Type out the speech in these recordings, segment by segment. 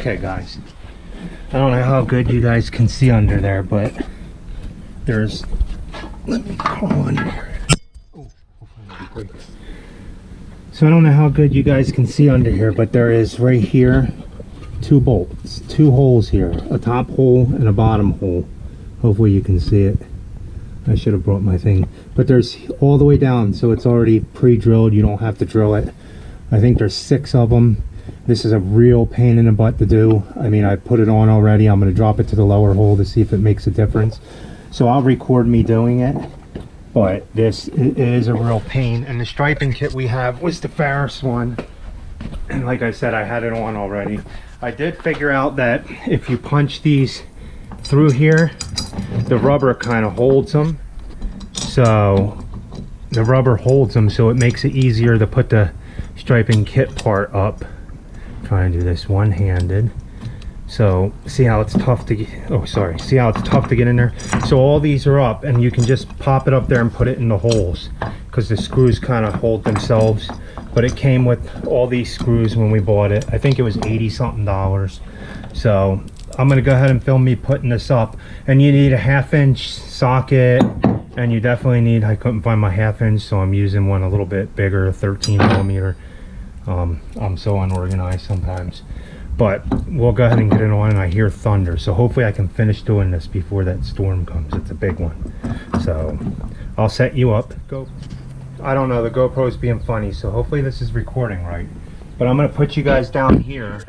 Okay guys, I don't know how good you guys can see under there, but there's, let me crawl under here. Oh, so I don't know how good you guys can see under here, but there is right here two bolts, two holes here, a top hole and a bottom hole. Hopefully you can see it. I should have brought my thing, but there's all the way down, so it's already pre-drilled. You don't have to drill it. I think there's 6 of them. This is a real pain in the butt to do. I mean, I put it on already. I'm going to drop it to the lower hole to see if it makes a difference. So I'll record me doing it, but this is a real pain. And the striping kit we have was the Ferris one, and like I said, I had it on already. I did figure out that if you punch these through here, the rubber kind of holds them. So the rubber holds them, so it makes it easier to put the striping kit part up. Trying to do this one-handed. So see how it's tough to get, oh sorry, see how it's tough to get in there. So all these are up, and you can just pop it up there and put it in the holes because the screws kind of hold themselves. But it came with all these screws when we bought it. I think it was $80-something. So I'm gonna go ahead and film me putting this up, and you need a 1/2-inch socket, and you definitely need, I couldn't find my 1/2-inch, so I'm using one a little bit bigger, 13mm. I'm so unorganized sometimes, but we'll go ahead and get it on. And I hear thunder, so hopefully I can finish doing this before that storm comes. It's a big one, so I'll set you up. Go. I don't know, the GoPro's being funny, so hopefully this is recording right, but I'm going to put you guys down here,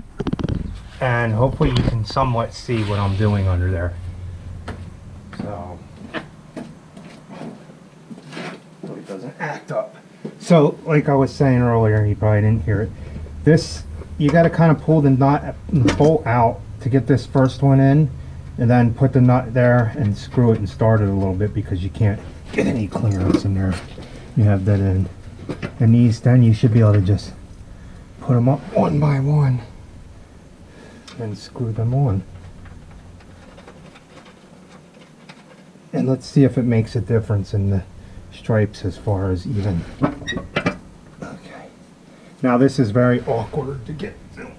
and hopefully you can somewhat see what I'm doing under there. So it doesn't act up. So like I was saying earlier, you probably didn't hear it, this, you got to kind of pull the nut, the bolt out to get this first one in, and then put the nut there and screw it and start it a little bit, because you can't get any clearance in there. You have that in, and these, then you should be able to just put them up one by one and screw them on. And let's see if it makes a difference in the stripes as far as even. Okay, now this is very awkward to get to.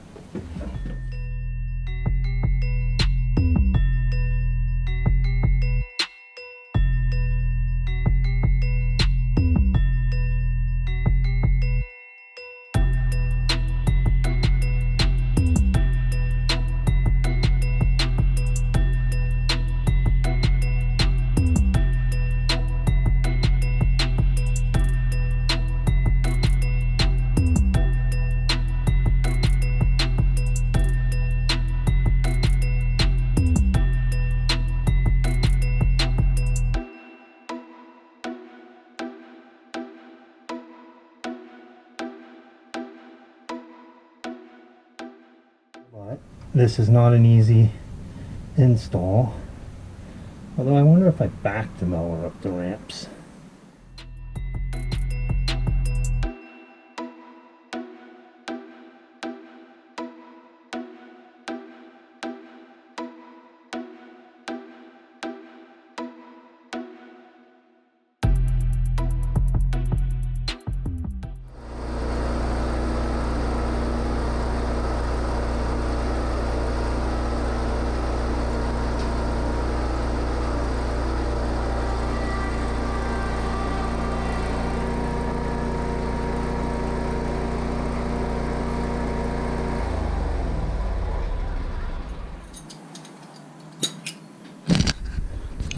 But this is not an easy install. Although I wonder if I back the mower up the ramps.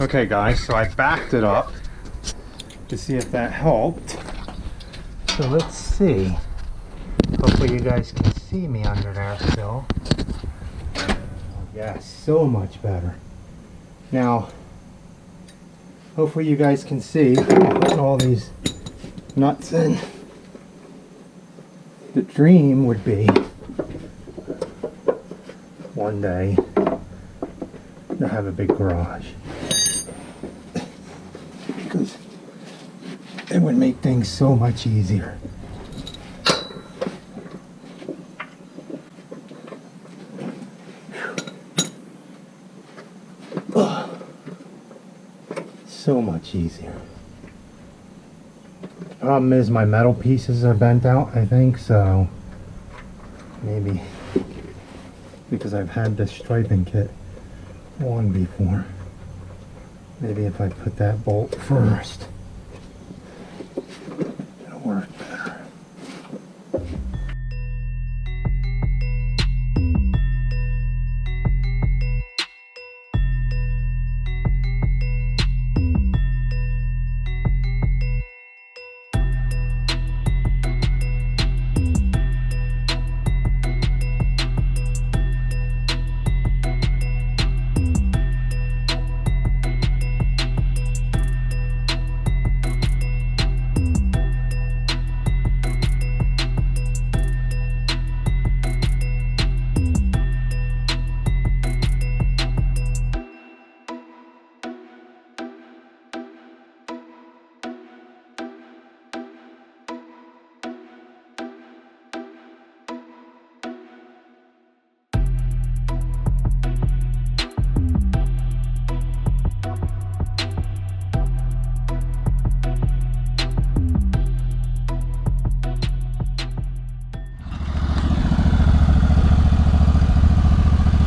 Okay guys, so I backed it up to see if that helped. So let's see. Hopefully you guys can see me under there still. Oh, yes, so much better. Now, hopefully you guys can see, I'm putting all these nuts in. The dream would be one day to have a big garage. Because it would make things so much easier. So much easier. The problem is my metal pieces are bent out, I think, so maybe because I've had this striping kit on before. Maybe if I put that bolt first, it'll work better.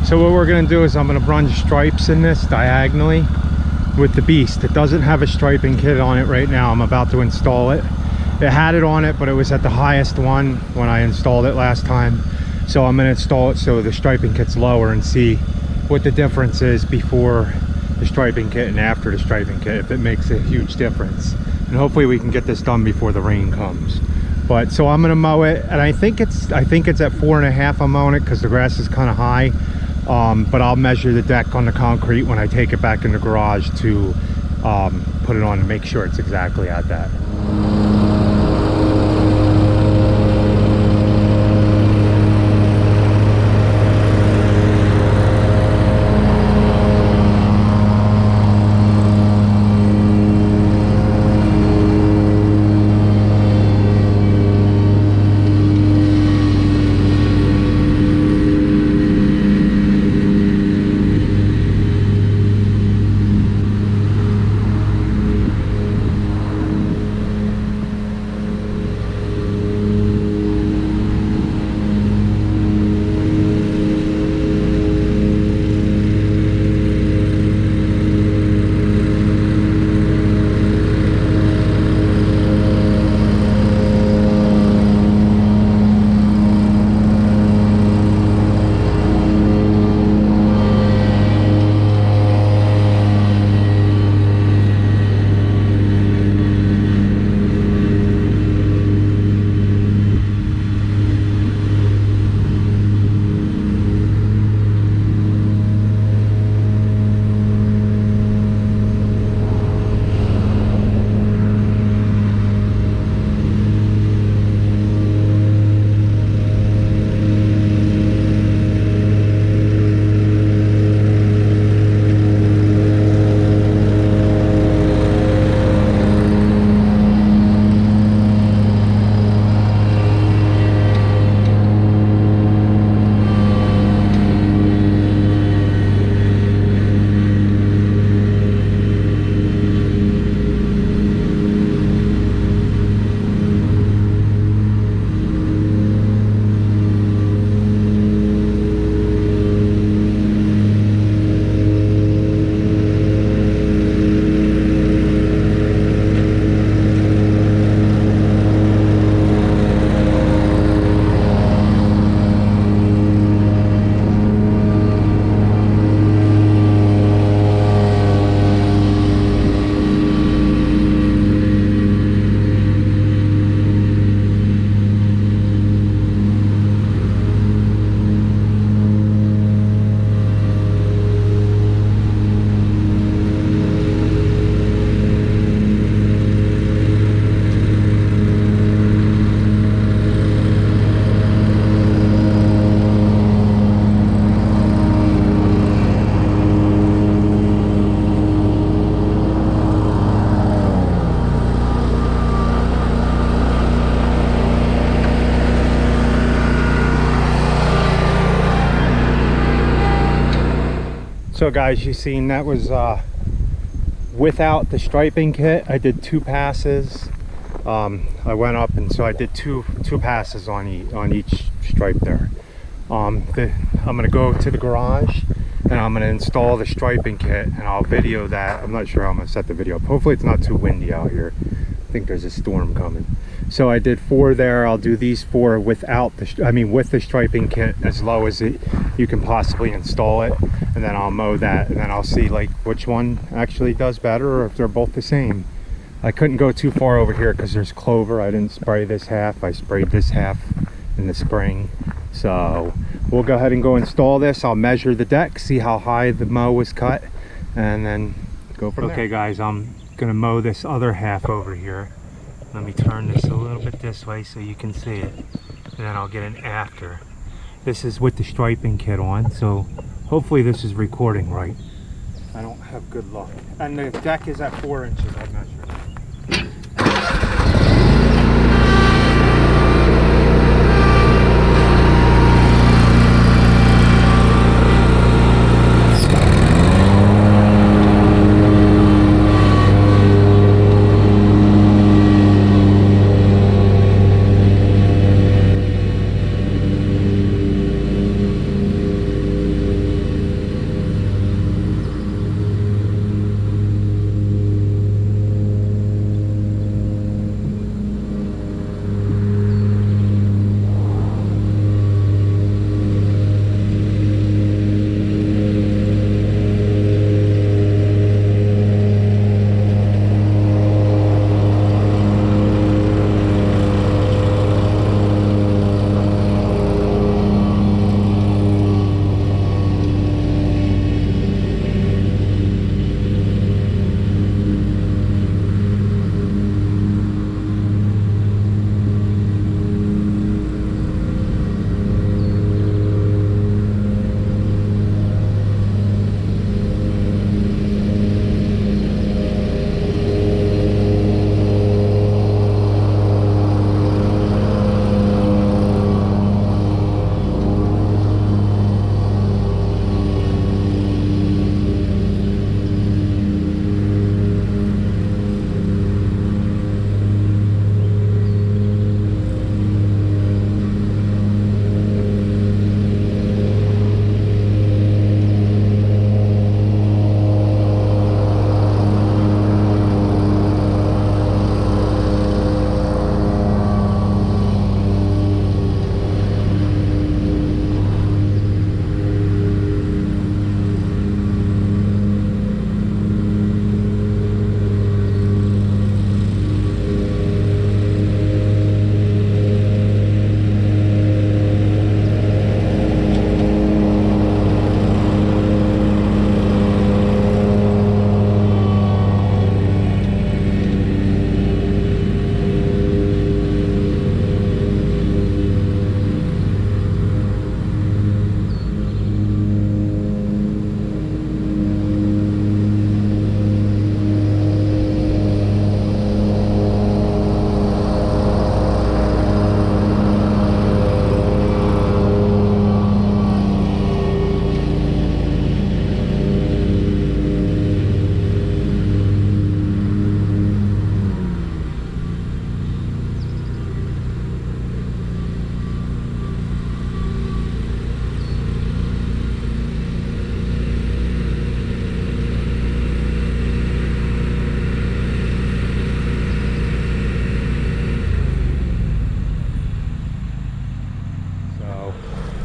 So what we're going to do is I'm going to run stripes in this diagonally with the Beast. It doesn't have a striping kit on it right now. I'm about to install it. It had it on it, but it was at the highest one when I installed it last time. So I'm going to install it so the striping kit's lower and see what the difference is before the striping kit and after the striping kit, if it makes a huge difference. And hopefully we can get this done before the rain comes. But so I'm going to mow it, and I think it's at 4.5. I'm mowing it because the grass is kind of high. But I'll measure the deck on the concrete when I take it back in the garage to put it on and make sure it's exactly at that. So guys, you seen that was without the striping kit. I did 2 passes. I went up, and so I did two passes on each stripe there. I'm gonna go to the garage and I'm gonna install the striping kit, and I'll video that. I'm not sure how I'm gonna set the video up. Hopefully it's not too windy out here. I think there's a storm coming. So I did 4 there. I'll do these 4 without the, with the striping kit, as low as you can possibly install it, and then I'll mow that, and then I'll see like which one actually does better, or if they're both the same. I couldn't go too far over here because there's clover. I didn't spray this half. I sprayed this half in the spring. So we'll go ahead and go install this. I'll measure the deck, see how high the mow was cut, and then go from there. Okay guys, I'm gonna mow this other half over here. Let me turn this a little bit this way so you can see it, and then I'll get an after. This is with the striping kit on, so hopefully this is recording right. I don't have good luck. And the deck is at 4 inches, I measured.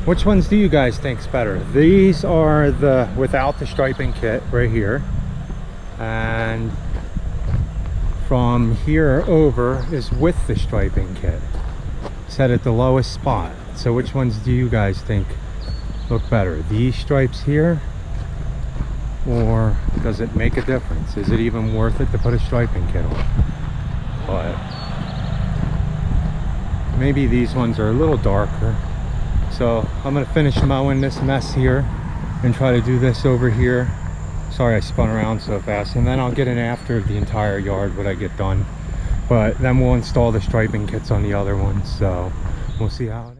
Which ones do you guys think's better? These are the without the striping kit right here, and from here over is with the striping kit, set at the lowest spot. So which ones do you guys think look better? These stripes here, or does it make a difference? Is it even worth it to put a striping kit on? But maybe these ones are a little darker. So I'm gonna finish mowing this mess here and try to do this over here. Sorry I spun around so fast, and then I'll get an after of the entire yard when I get done. But then we'll install the striping kits on the other ones, so we'll see how it is.